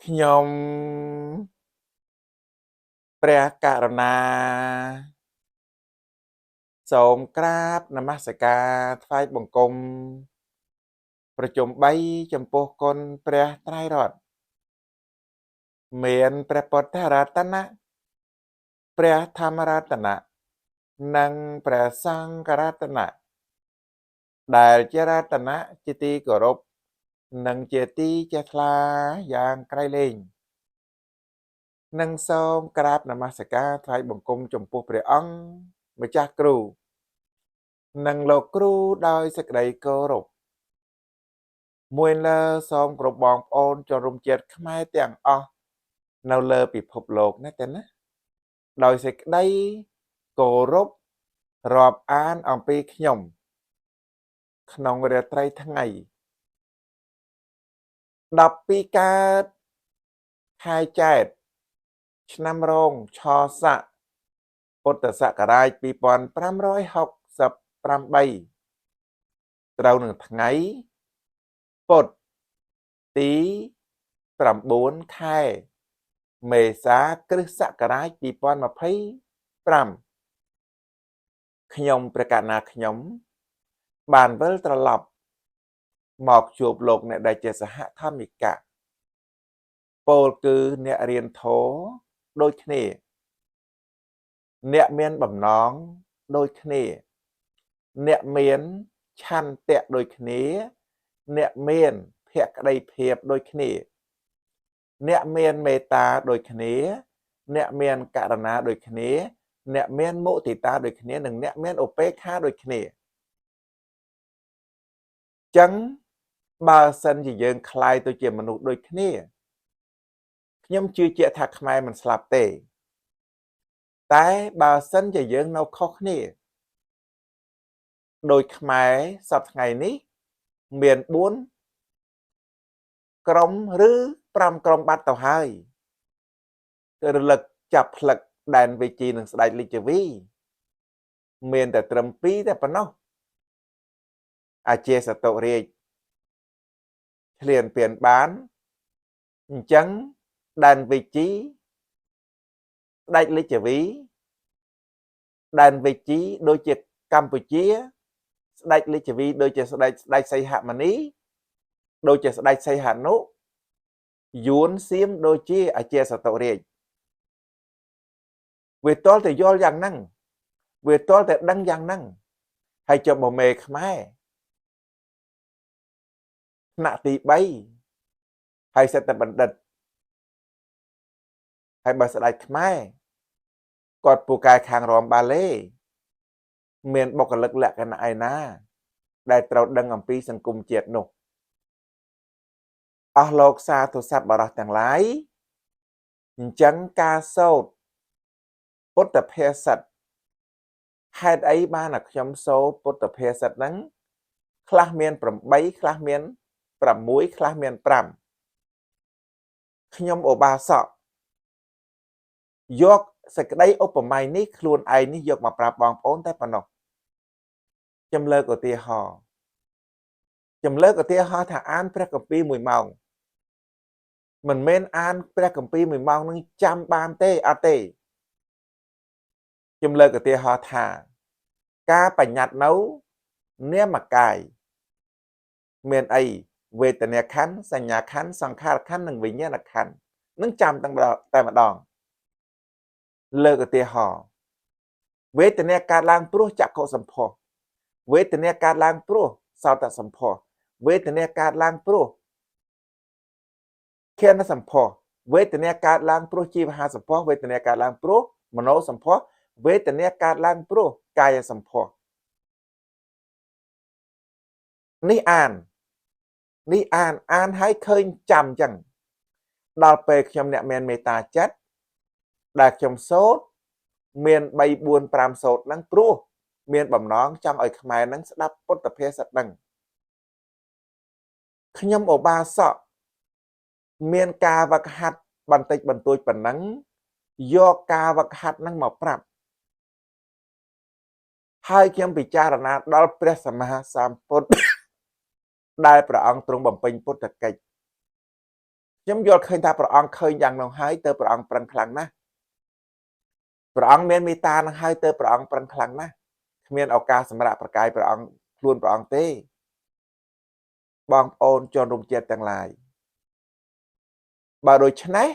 ខ្ញុំព្រះករុណាសូមក្រាបនមស្ការថ្វាយបង្គំប្រជុំ3ចំពោះគុណព្រះត្រៃរតន៍មានព្រះពុទ្ធរតនៈព្រះធម្មរតនៈនិងព្រះសង្ឃរតនៈដែលជារតនៈជាទីគោរពនិងជាទីជ្រះថ្លាយ៉ាងក្រៃលែងនិងសូមក្រាបនមស្ការថ្វាយបង្គំចំពោះព្រះអង្គម្ចាស់គ្រូនិងលោកគ្រូដោយសេចក្តីគោរពមួយលើសូមគ្រប់បងប្អូនជនរួមជាតិខ្មែរទាំងអស់នៅលើពិភពលោកណាទេណាដោយសេចក្តីគោរពរាប់អានអំពីខ្ញុំក្នុងរាត្រីថ្ងៃ12កើតខែចែកឆ្នាំរោងឆស័កពុទ្ធសករាជ2568ត្រូវនឹងថ្ងៃពុទ្ធទី9ខែមេសាគ្រិស្តសករាជ2025ខ្ញុំព្រះករុណាខ្ញុំបានវិលត្រឡប់មកជួបលោកអ្នកដែលជាសហធម្មិកៈពោលគឺអ្នករៀនធម៌ដូចគ្នាអ្នកមានបំណងដូចគ្នាអ្នកមានឆន្ទៈដូចគ្នាអ្នកមានភក្តីភាពដូចគ្នាអ្នកមានមេត្តាដូចគ្នាអ្នកមានករុណាដូចគ្នាអ្នកមានមុទិតាដូចគ្នានិងអ្នកមានឧបេក្ខាដូចគ្នាចឹងបើសិនជាយើងคล้ายទៅជាមនុស្សដូចគ្នាខ្ញុំជឿជាក់ថាខ្មែរមិនស្លាប់ទេតែបើសិនជាយើងនៅខុសគ្នាដោយខ្មែរសប្តាហ៍ថ្ងៃនេះមាន4ក្រុមឬ5ក្រុមបាត់ទៅហើយគឺរលឹកចាប់ផ្លឹកដែនវិជីនិងស្ដេចលិចវីមានតែត្រឹម2តែប៉ុណ្ណោះអាជាសតុរាជឆ្លៀនពៀនបានអញ្ចឹងដែនវិជីស្ដេចលិចវីដែនវិជីដូចជាកម្ពុជាស្ដេចលិចវីដូចជាស្ដេចសីហមុនីដូចជាស្ដេចសីហនុយួនសៀមដូចជាអាជាសតុរាជវាទាល់តែយល់យ៉ាងហ្នឹងវាទាល់តែដឹងយ៉ាងហ្នឹងហើយចុះបើមេខ្មែរថ្នាក់ទី3ហើយសិតតែបណ្ឌិតហើយបើស្ដេចខ្មែរគាត់ពូកែខាងរំបាលេមានបុគ្គលិកលក្ខណៈឯណាដែលត្រូវដឹងអំពីសង្គមជាតិនោះអស់លោកសាធុសប្បុរសទាំងឡាយអញ្ចឹងការសូត្រពុទ្ធភាសិតហេតុអីបានតែខ្ញុំសូត្រពុទ្ធភាសិតហ្នឹងខ្លះមាន8ខ្លះមាន6ខ្លះមាន5ខ្ញុំឧបាសកយកសេចក្តីឧបមានេះខ្លួនឯងនេះយកមកប្រាប់បងប្អូនតែប៉ុណ្ណោះខ្ញុំលើកឧទាហរណ៍ថាអានព្រះគម្ពីរ1ម៉ោងមិនមែនអានព្រះគម្ពីរ1ម៉ោងនឹងចាំបានទេអត់ទេខ្ញុំលើកឧទាហរណ៍ថាការបញ្ញត្តិនៅនាមកាយមានអីវេទនាខណ្ឌសញ្ញាខណ្ឌសង្ខារខណ្ឌនិងវិញ្ញាណខណ្ឌនឹងចាំតែម្ដងលើកឧទាហរណ៍វេទនាកើតឡើងព្រោះចក្ខុសម្ផស្សវេទនាកើតឡើងព្រោះសោតសម្ផស្សវេទនាកើតឡើងព្រោះឃានសម្ផស្សវេទនាកើតឡើងព្រោះជីវហាសម្ផស្សវេទនាកើតឡើងព្រោះមโนសម្ផស្សវេទនាកើតឡើងព្រោះកាយសម្ផស្សនេះអានឲ្យឃើញចាំអញ្ចឹងដល់ពេលខ្ញុំអ្នកមានមេត្តាចិត្តដែលខ្ញុំសូត្រមាន3 4 5សូត្រហ្នឹងព្រោះមានបំណងចង់ឲ្យខ្មែរហ្នឹងស្ដាប់ពុទ្ធភាសិតហ្នឹងខ្ញុំឧបាសកមានការវឹកហាត់បន្តិចបន្តួចប៉ុណ្ណឹងយកការវឹកហាត់ហ្នឹងមកប្រាប់ហើយខ្ញុំពិចារណាដល់ព្រះសម្មាសម្ពុទ្ធដែលព្រះអង្គទ្រង់បំពេញពុទ្ធកិច្ច ខ្ញុំយល់ឃើញថាព្រះអង្គឃើញយ៉ាងនោះហើយទៅព្រះអង្គប្រឹងខ្លាំងណាស់ព្រះអង្គមានមេត្តានឹងហើយទៅព្រះអង្គប្រឹងខ្លាំងណាស់គ្មានឱកាសសម្រាប់ប្រកាយព្រះអង្គខ្លួនព្រះអង្គទេបងប្អូនជនរួមជាតិទាំងឡាយបើដូច្នេះ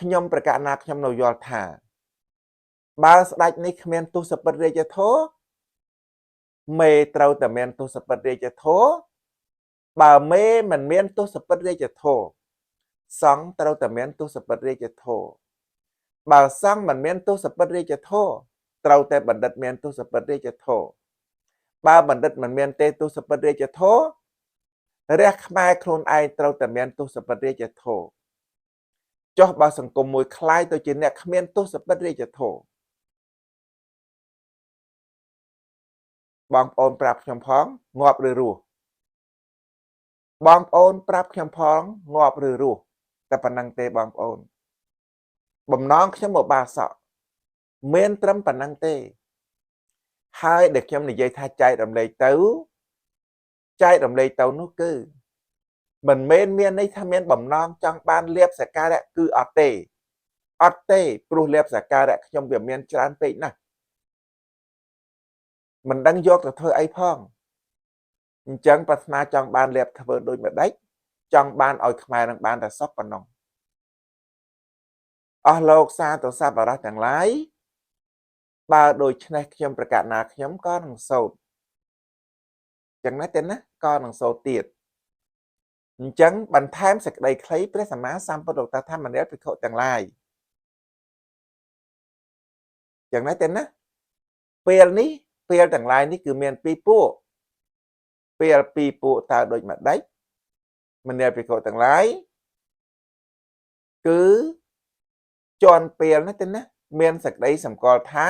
ខ្ញុំប្រកាសណាខ្ញុំនៅយល់ថាបើស្ដេចនេះគ្មានទស្សពិតរាជធម៌មេត្រូវតែមានទស្សពិតរាជធម៌បើមេមិនមានទស្សពិតរាជធម៌សង្ឃត្រូវតែមានទស្សពិតរាជធម៌បើសង្ឃមិនមានទស្សពិតរាជធម៌ត្រូវតែបណ្ឌិតមានទស្សពិតរាជធម៌បើបណ្ឌិតមិនមានទេទស្សពិតរាជធម៌រះខ្មែរខ្លួនឯងត្រូវតែមានទស្សពិតរាជធម៌ចុះបើសង្គមមួយคล้ายទៅជាអ្នកគ្មានទស្សពិតរាជធម៌បងប្អូនប្រាប់ខ្ញុំផងងាប់ឬរស់បងប្អូនប្រាប់ខ្ញុំផងងាប់ឬរស់តែប៉ុណ្្នឹងទេបងប្អូនបំណងខ្ញុំមកបាសក់មានត្រឹមប៉ុណ្្នឹងទេហើយដែលខ្ញុំនិយាយថាចែករំលែកទៅនោះគឺមិនមែនមានន័យថាមានបំណងចង់បានលៀបសក្ការៈគឺអត់ទេព្រោះលៀបសក្ការៈខ្ញុំវាមានច្រើនពេកណាស់មិនដឹងយកទៅធ្វើអីផងអញ្ចឹងប្រាថ្នាចង់បានលៀបធ្វើដូចម្ដេចចង់បានឲ្យខ្មែរនឹងបានតែសុខប៉ុណ្ណឹងអស់លោកសាទរសប្បុរសទាំងឡាយបើដូច្នេះខ្ញុំប្រកាសណាខ្ញុំក៏នឹងសូត្រចឹងណាទេណាក៏នឹងសូត្រទៀតអញ្ចឹងបន្ថែមសេចក្តីខ្លីព្រះសម្មាសម្ពុទ្ធថាធម្មរាជភិក្ខុទាំងឡាយចឹងណាទេណាពេលនេះពេលទាំងឡាយនេះគឺមានពីរពួកពេលពីរពួកតើដូចម្ដេចមនាលភិក្ខុទាំងឡាយគឺជន់ពេលណាទេណាមានសេចក្តីសម្គាល់ថា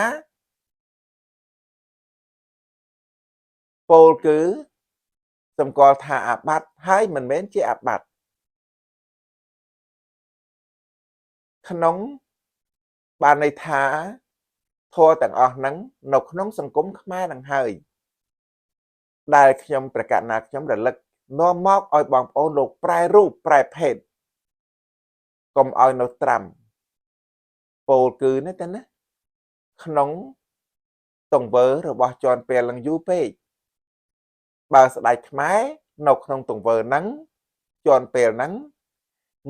ពោលគឺសម្គាល់ថាអាបត្តិហើយមិនមែនជាអាបត្តិក្នុងបានន័យថាធម៌ទាំងអស់ហ្នឹងនៅក្នុងសង្គមខ្មែរនឹងហើយដែលខ្ញុំប្រកាសណាខ្ញុំរលឹកនាំមកឲ្យបងប្អូនលោកប្រែរូបប្រែភេទកុំឲ្យនៅត្រាំពោលគឺនេះទៅណាក្នុងទង្វើរបស់ជាន់ពេលនឹងយូរពេកបើស្ដេចខ្មែរនៅក្នុងទង្វើហ្នឹងជាន់ពេលហ្នឹង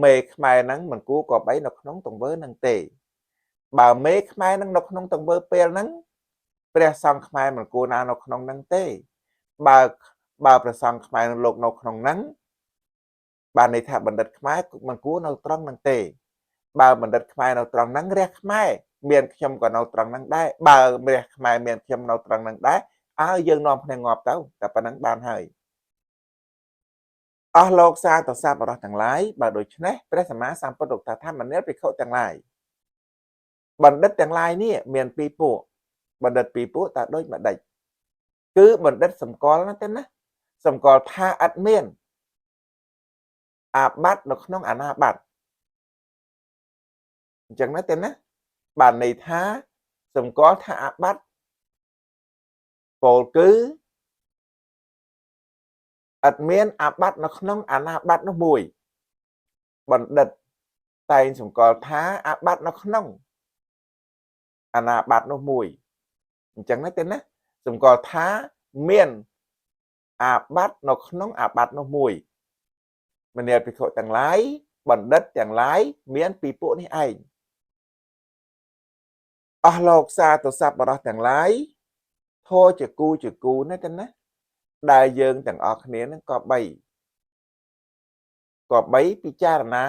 មេខ្មែរហ្នឹងមិនគួរក៏បីនៅក្នុងទង្វើហ្នឹងទេបើមេខ្មែរហ្នឹងនៅក្នុងទង្វើពេលហ្នឹងព្រះសង្ឃខ្មែរមិនគួរណានៅក្នុងហ្នឹងទេបើព្រះសង្ឃខ្មែរនឹងលោកនៅក្នុងហ្នឹងបានន័យថាបណ្ឌិតខ្មែរមិនគួរនៅត្រង់ហ្នឹងទេបើបណ្ឌិតខ្មែរនៅត្រង់ហ្នឹងរះខ្មែរមានខ្ញុំក៏នៅត្រង់ហ្នឹងដែរបើរះខ្មែរមានខ្ញុំនៅត្រង់ហ្នឹងដែរយើងនាំគ្នាងាប់ទៅតែប៉ុណ្្នឹងបានហើយអស់លោកសាទរសប្បុរសទាំងឡាយបើដូច្នេះព្រះសម្មាសម្ពុទ្ធថាធម្មនាលភិក្ខុទាំងឡាយបណ្ឌិតទាំងឡាយនេះមានពីរពួកបណ្ឌិតពីរពួកតើដូចម្ដេចគឺបណ្ឌិតសម្គាល់ណាទេណាសម្គាល់ថាអត់មានអាបត្តិនៅក្នុងអនាបត្តិអញ្ចឹងណាទេណាបានន័យថាសម្គាល់ថាអាបត្តិពោលគឺអត់មានអាបត្តិនៅក្នុងអនាបត្តិនោះមួយបណ្ឌិតតែងសម្គាល់ថាអាបត្តិនៅក្នុងអនាបត្តិនោះមួយអញ្ចឹងណាទេណាសម្គាល់ថាមានអាបត្តិនៅក្នុងអាបត្តិនោះមួយមនាលភិក្ខុទាំងឡាយបណ្ឌិតទាំងឡាយមានពីរពួកនេះឯងអស់លោកសាទរសប្បុរសទាំងឡាយធម៌ជាគូណាទេណាដែលយើងទាំងអស់គ្នានឹងក៏បីពិចារណា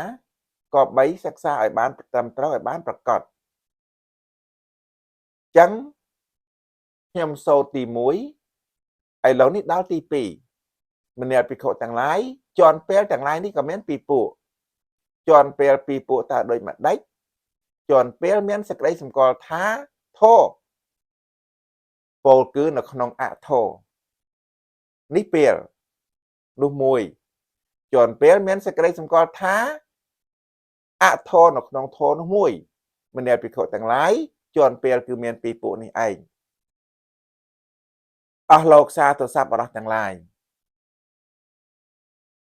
ក៏បីសិក្សាឲ្យបានត្រឹមត្រូវឲ្យបានប្រកបចឹងខ្ញុំសូត្រទី1ឥឡូវនេះដល់ទី2មនាលភិក្ខុទាំងឡាយជាន់ពេលទាំងឡាយនេះក៏មានពីរពួកជាន់ពេលពីរពួកតើដូចម្ដេចជាន់ពេលមានសេចក្តីសម្គាល់ថាធម៌ពោលគឺនៅក្នុងអធម៌នេះពេលនោះមួយជាន់ពេលមានសេចក្តីសម្គាល់ថាអធម៌នៅក្នុងធម៌នោះមួយមនាលភិក្ខុទាំងឡាយជាន់ពេលគឺមានពីរពួកនេះឯងអស់លោកសាទរសប្បុរសទាំងឡាយ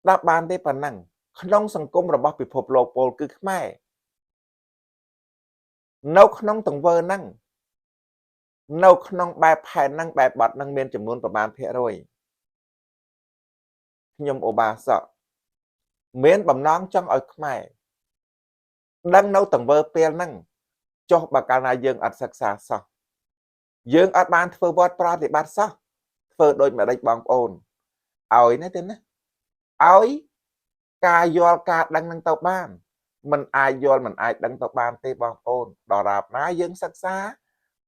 ស្ដាប់បានទេប៉ុណ្ណឹង ក្នុងសង្គមរបស់ពិភពលោកពលគឺខ្មែរនៅក្នុងទង្វើហ្នឹងនៅក្នុងបែបផែនហ្នឹងបែបបត់ហ្នឹងមានចំនួនប្រមាណភាគរយខ្ញុំឧបាសកមានបំណងចង់ឲ្យខ្មែរដឹងនៅទង្វើពេលហ្នឹងចុះបើកាលណាយើងអត់សិក្សាសោះយើងអត់បានធ្វើវត្តប្រតិបត្តិសោះធ្វើដូចម្ដេចបងប្អូនឲ្យណាទេណាឲ្យការយល់ការដឹងនឹងទៅបានមិនអាចយល់មិនអាចដឹងទៅបានទេបងប្អូនដរាបណាយើងសិក្សា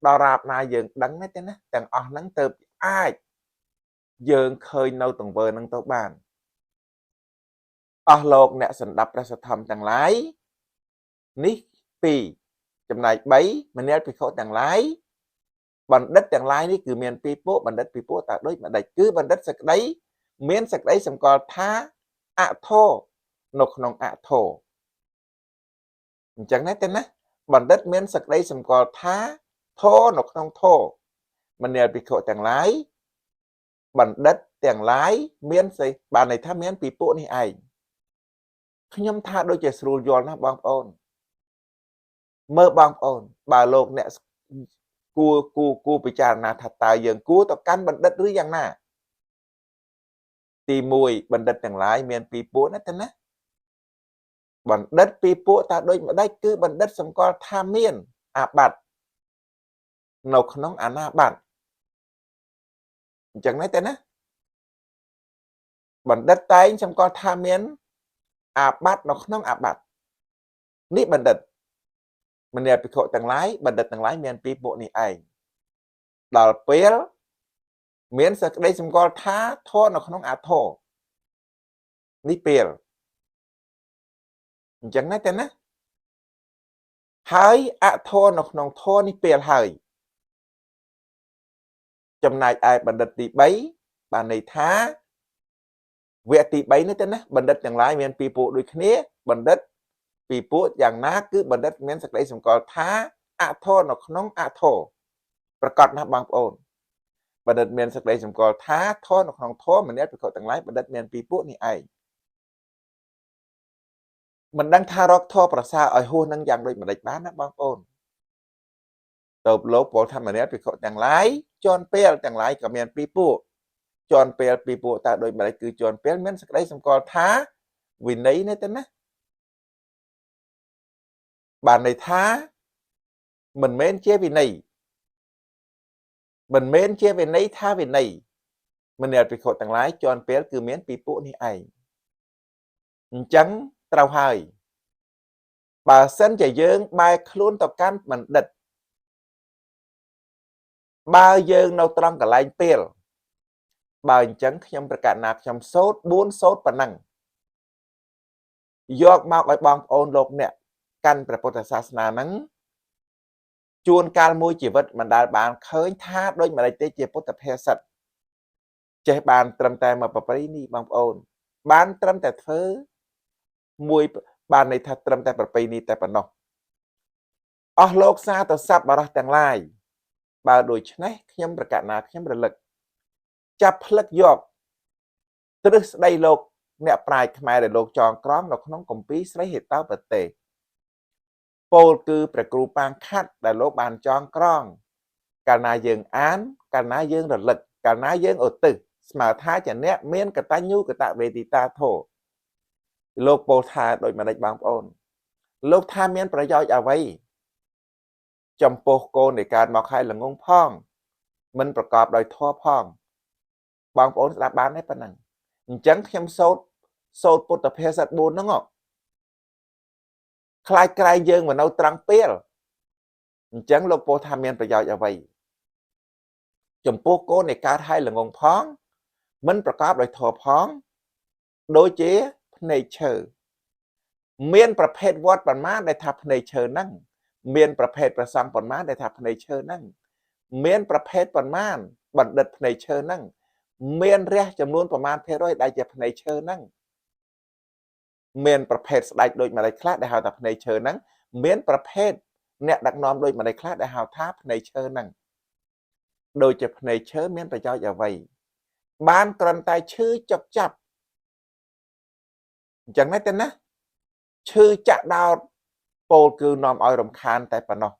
ដរាបណាយើងដឹងទេណាទាំងអស់ហ្នឹងទៅអាចយើងឃើញនៅទង្វើនឹងទៅបានអស់លោកអ្នកសន្តាប់ព្រះសទ្ធម្មទាំងឡាយនេះ2ចំណែក3មនាលភិក្ខុទាំងឡាយបណ្ឌិតទាំងឡាយនេះគឺមាន2ពួកបណ្ឌិត2ពួកតើដូចម្ដេចគឺបណ្ឌិតសេចក្តីមានសេចក្តីសម្គាល់ថាអធោនៅក្នុងអធោអញ្ចឹងទេណាបណ្ឌិតមានសេចក្តីសម្គាល់ថាធោនៅក្នុងធោមនាលភិក្ខុទាំងឡាយបណ្ឌិតទាំងឡាយមានសេចបានន័យថាមាន2ពួកនេះឯងខ្ញុំថាដូចជាស្រួលយល់ណាស់បងប្អូនមើលបងប្អូនបើលោកអ្នកគួរពិចារណាថាតើយើងគួរទៅកាន់បណ្ឌិតឬយ៉ាងណាទី1បណ្ឌិតទាំងឡាយមាន2ពួកណាទេណាបណ្ឌិត2ពួកតើដូចម្ដេចគឺបណ្ឌិតសម្គាល់ថាមានអាបត្តិនៅក្នុងអាណាបត្តិអញ្ចឹងទេណាបណ្ឌិតតែងសម្គាល់ថាមានអាបត្តិនៅក្នុងអាបត្តិនេះបណ្ឌិតមនាលភិក្ខុទាំងឡាយបណ្ឌិតទាំងឡាយមាន2ពួកនេះឯងដល់ពេលមានសេចក្តីសម្គាល់ថាធម៌នៅក្នុងអធម៌នេះពេលអញ្ចឹងទេណាហើយអធម៌នៅក្នុងធម៌នេះពេលហើយចំណែកឯបណ្ឌិតទី3បានន័យថាវគ្គទី3នេះទេណាបណ្ឌិតទាំងឡាយមាន2ពួកដូចគ្នាបណ្ឌិត2ពួកយ៉ាងណាគឺបណ្ឌិតមានសេចក្តីសម្គាល់ថាអធម៌នៅក្នុងអធម៌ប្រកាសណាស់បងប្អូនបណ្ឌិតមានសេចក្តីសម្គាល់ថាធម៌នៅក្នុងធម៌មនាលភិក្ខុទាំងឡាយបណ្ឌិតមាន2ពួកនេះឯងមិនដឹងថារកធម៌ប្រសើរឲ្យហួសនឹងយ៉ាងដូចម្ដេចបានណាបងប្អូនទៅលោកពលថាមនាលភិក្ខុទាំងឡាយជាន់ពេលទាំងឡាយក៏មាន2ពួកជាន់ពេល2ពួកតើដូចម្ដេចគឺជាន់ពេលមានសេចក្តីសម្គាល់ថាវិន័យនេះទេណាបានន័យថាមិនមែនជាវិន័យមិនមែនជាវិន័យថាវិន័យមនាលភិក្ខុទាំងឡាយជាន់ពេលគឺមាន2ពួកនេះឯងអញ្ចឹងត្រូវហើយបើសិនជាយើងបែរខ្លួនទៅកាន់បណ្ឌិតបើយើងនៅត្រង់កន្លែងពេលបើអញ្ចឹងខ្ញុំប្រកាសណាខ្ញុំសូត្រ4សូត្រប៉ុណ្ណឹងយកមកឲ្យបងប្អូនលោកអ្នកកាន់ព្រះពុទ្ធសាសនាហ្នឹងជួនកាលមួយជីវិតមិនដែលបានឃើញថាដូចម្ដេចទេជាពុទ្ធភាសិតចេះបានត្រឹមតែមកប្រព្រឹត្តនេះបងប្អូនបានត្រឹមតែធ្វើមួយបានន័យថាត្រឹមតែប្រពៃណីតែប៉ុណ្ណោះអស់លោកសាទៅសັບបរោះទាំងឡាយបើដូច្នេះខ្ញុំប្រកាសណាខ្ញុំរលឹកចាប់ផ្លឹកយកទ្រឹស្ដីលោកអ្នកប្រាជ្ញខ្មែរដែលលោកចងក្រងនៅក្នុងគម្ពីរស្រីហេតោប្រទេសពោលគឺព្រះគ្រូប៉ាងខាត់ដែលលោកបានចងក្រងកាលណាយើងអានកាលណាយើងរលឹកកាលណាយើងឧទ្ទិសស្មើថាជាអ្នកមានកតញ្ញូកតវេទិតាធម៌លោកពោលថាដូចម្ដេចបងប្អូនលោកថាមានប្រយោជន៍អ្វីចំពោះកូននៃកើតមកហើយល្ងងផងមិនប្រកបដោយធម៌ផងបងប្អូនស្ដាប់បានទេប៉ុណ្ណឹងអញ្ចឹងខ្ញុំសូត្រពុទ្ធភាសិត4ហ្នឹងខ្លាចក្រែងយើងមកនៅត្រង់ពេលអញ្ចឹងលោកពោលថាមានប្រយោជន៍អ្វីចំពោះកូននៃកើតហើយល្ងងផងមិនប្រកបដោយធម៌ផងដូចជាភ្នែកឈើមានប្រភេទវត្តប៉ុន្មានដែលថាភ្នែកឈើហ្នឹងមានប្រភេទប្រសង់ប៉ុន្មានដែលថាភ្នែកឈើហ្នឹងមានប្រភេទប៉ុន្មានបណ្ឌិតភ្នែកឈើហ្នឹងមានរះចំនួនប្រមាណភាគរយដែលជាភ្នែកឈើហ្នឹងមានប្រភេទស្ដេចដូចម្ដេចខ្លះដែលហៅថាភ្នែកឈើហ្នឹងមានប្រភេទអ្នកដឹកនាំដូចម្ដេចខ្លះដែលហៅថាភ្នែកឈើហ្នឹងដូចជាភ្នែកឈើមានប្រយោជន៍អ្វីបានគ្រាន់តែឈឺចុកចាប់ chẳng nói tên á chư chạ đào pol cứ nòm oi rồng khan tại bà nó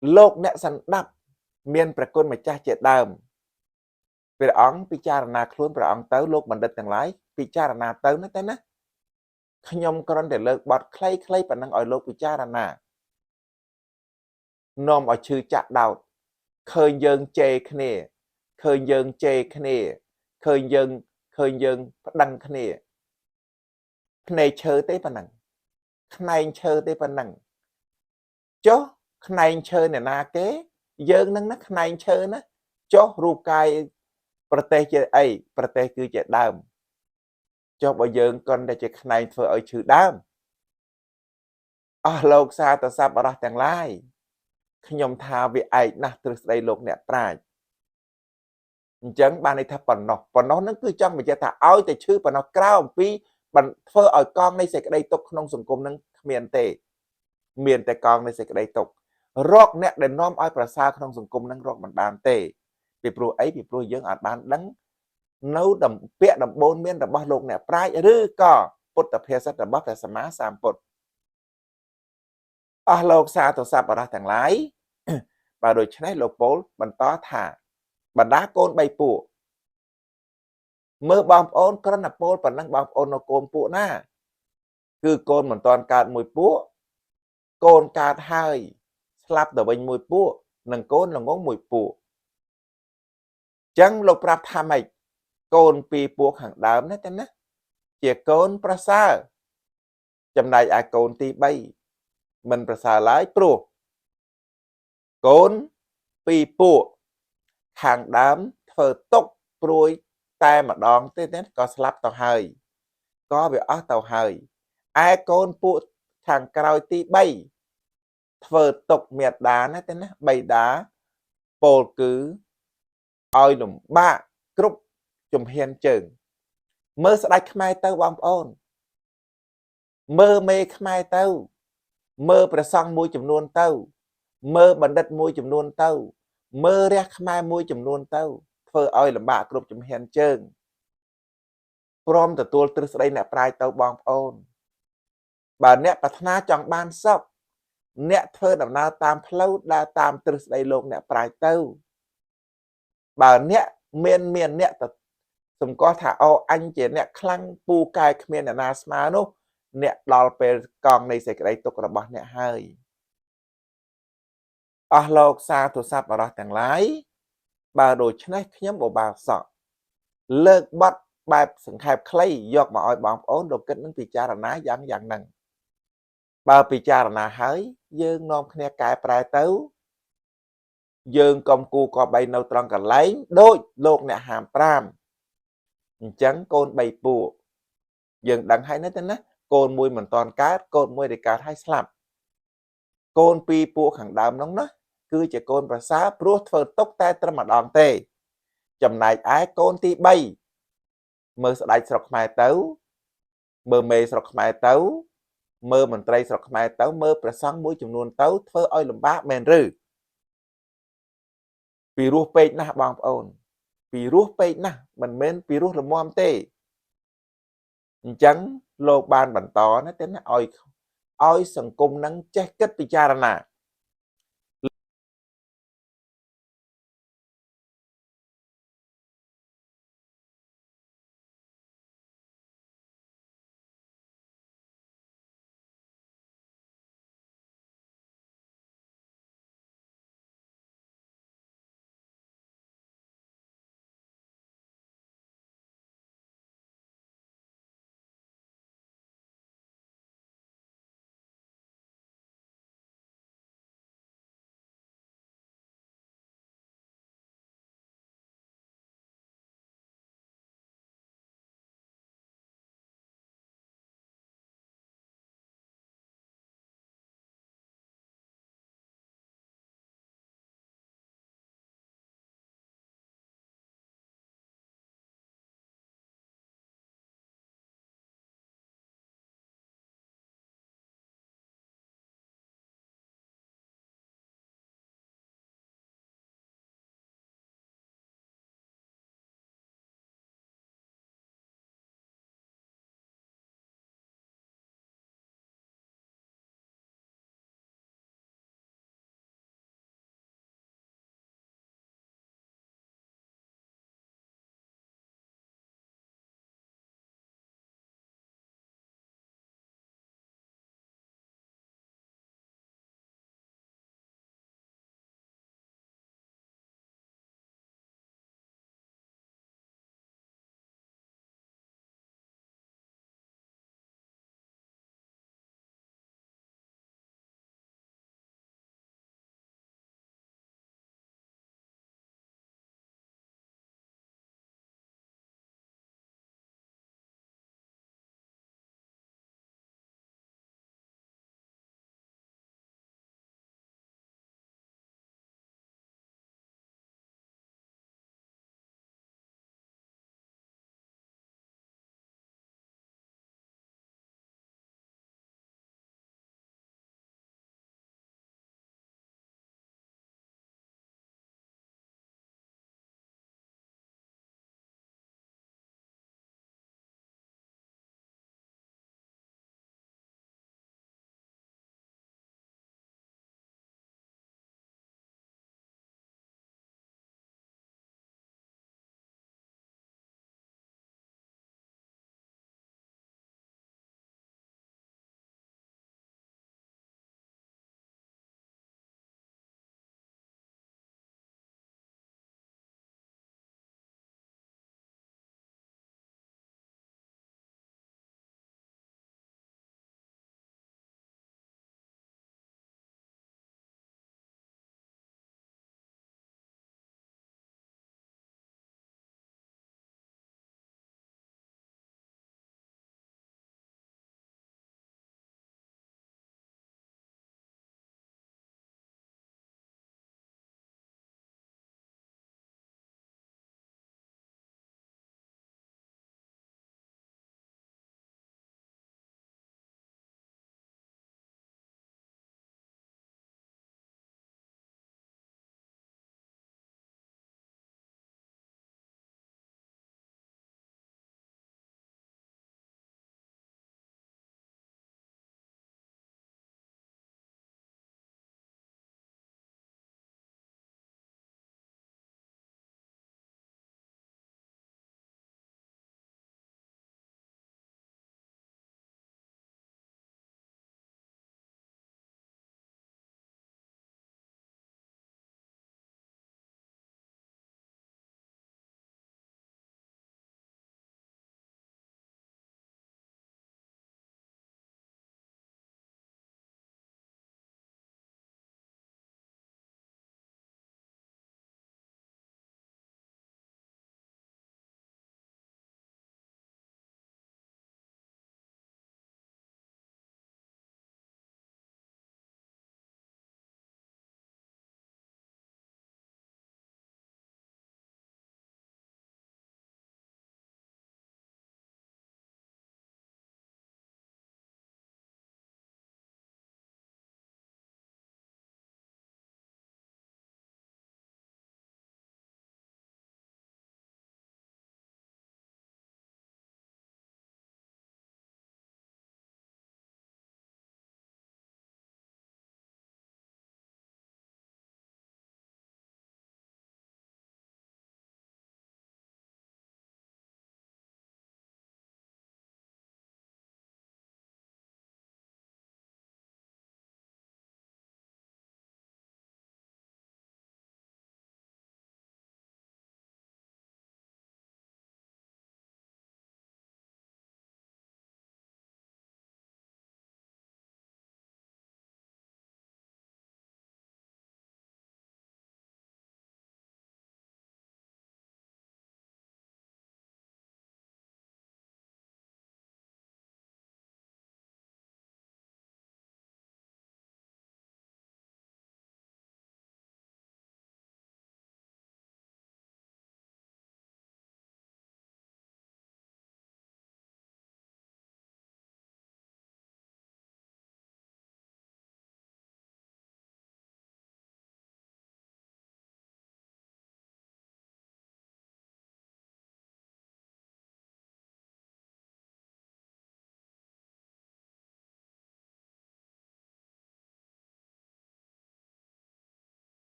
lộc nẹ sẵn đắp miềnประគុណម្ចាស់ជាដើមព្រះអង្គពិចារណាខ្លួនព្រះអង្គទៅលោកបណ្ឌិតទាំងឡាយពិចារណាទៅណាតែណាខ្ញុំគ្រាន់តែលើកបទខ្លីៗប៉ុណ្ណឹងឲ្យលោកពិចារណានាំឲ្យឈឺចាក់ដោតឃើញយើងជេរគ្នាឃើញយើងជេរគ្នាឃើញយើងប្តឹងគ្នាភ្នែកឈើទេប៉ុណ្ណឹងខ្នែងឈើទេប៉ុណ្ណឹងចុះខ្នែងឈើអ្នកណាគេយើងនឹងណាខ្នែងឈើណាចុះរូបកាយប្រទេសជាអីប្រទេសគឺជាដើមចុះបើយើងគន់តែជាខ្នែងធ្វើឲ្យឈឺដើមអស់លោកសាទសប្បុរសទាំងឡាយខ្ញុំថាវាឯកណាស់ទ្រឹស្ដីលោកអ្នកប្រាជ្ញអញ្ចឹងបានន័យថាប៉ុណ្ណោះហ្នឹងគឺចង់បញ្ជាក់ថាឲ្យតែឈឺប៉ុណ្ណោះក្រៅអំពីធ្វើឲ្យកងនៃសេចក្តីទុកក្នុងសង្គមនឹងគ្មានទេមានតែកងនៃសេចក្តីទុករកអ្នកដែលនាំឲ្យប្រសើរក្នុងសង្គមនឹងរកមិនបានទេពីព្រោះអីពីព្រោះយើងអាចបានដឹងនៅពាក្យដំបូន្មានរបស់លោកអ្នកប្រាជ្ញឬក៏ពុទ្ធភាសិតរបស់ព្រះសម្មាសម្ពុទ្ធអស់លោកសាទរសប្បុរសទាំងឡាយបើដូច្នេះលោកពោលបន្តថាបណ្ដាកូន3ពួកមើលបងប្អូនគ្រាន់តែពោលប៉ុណ្ណឹងបងប្អូននៅកូនពួកណាគឺកូនមិនតាន់កើតមួយពួកកូនកើតហើយស្លាប់ទៅវិញមួយពួកនិងកូនល្ងងមួយពួកចឹងលោកប្រាប់ថាម៉េចកូន2ពួកខាងដើមណាតែណាជាកូនប្រសើរចំណែកឯកូនទី3មិនប្រសើរឡើយព្រោះកូន2ពួកខាងដើមធ្វើទុកព្រួយតែម្ដងទេក៏ស្លាប់ទៅហើយក៏វាអស់ទៅហើយឯកូនពួកខាងក្រោយទី3ធ្វើទុកមេត្តាណាទេណាបិតាពោលគឺឲ្យលំបាកគ្រប់ជំហានជើងមើលស្ដេចខ្មែរទៅបងប្អូនមើលមេខ្មែរទៅមើលព្រះសង្ឃមួយចំនួនទៅមើលបណ្ឌិតមួយចំនួនទៅមើលរះខ្មែរមួយចំនួនទៅធ្វើឲ្យលំបាកគ្រប់ជំហានជើងព្រមទទួលទ្រឹស្ដីអ្នកប្រាជ្ញទៅបងប្អូនបើអ្នកប្រាថ្នាចង់បានសុខអ្នកធ្វើដំណើរតាមផ្លូវដើរតាមទ្រឹស្ដីលោកអ្នកប្រាជ្ញទៅបើអ្នកមានអ្នកទៅសម្គាល់ថាអូអញជាអ្នកខ្លាំងពូកែគ្មានអ្នកណាស្មើនោះអ្នកដល់ពេលកងនៃសេចក្តីទុក្ខរបស់អ្នកហើយអស់លោកសាធុសប្បុរសទាំងឡាយបើដូច្នេះខ្ញុំបបាសក់លើកបទបែបសង្ខេបខ្លីយកមកឲ្យបងប្អូនលោកគិតនឹងពិចារណាយ៉ាងហ្នឹងបើពិចារណាហើយយើងនាំគ្នាកែប្រែទៅយើងកុំគូក៏បីនៅត្រង់កន្លែងដូចលោកអ្នកហាម5អញ្ចឹងកូន3ពួកយើងដឹងហើយណាទេណាកូនមួយមិនតាន់កើតកូនមួយដែលកើតហើយស្លាប់កូន2ពួកខាងដើមនោះណាគឺជាកូនប្រសើរព្រោះធ្វើទុកតែត្រឹមម្ដងទេចំណែកឯកូនទី3មើលស្ដេចស្រុកខ្មែរទៅមើលមេស្រុកខ្មែរទៅមើលមន្ត្រីស្រុកខ្មែរទៅមើលព្រះសង្ឃមួយចំនួនទៅធ្វើឲ្យលំបាកមែនឬពីរោះពេកណាស់បងប្អូនពីរោះពេកណាស់មិនមែនពីរោះរមាំទេអញ្ចឹងលោកបានបន្តណាទេណាឲ្យសង្គមនឹងចេះគិតពិចារណា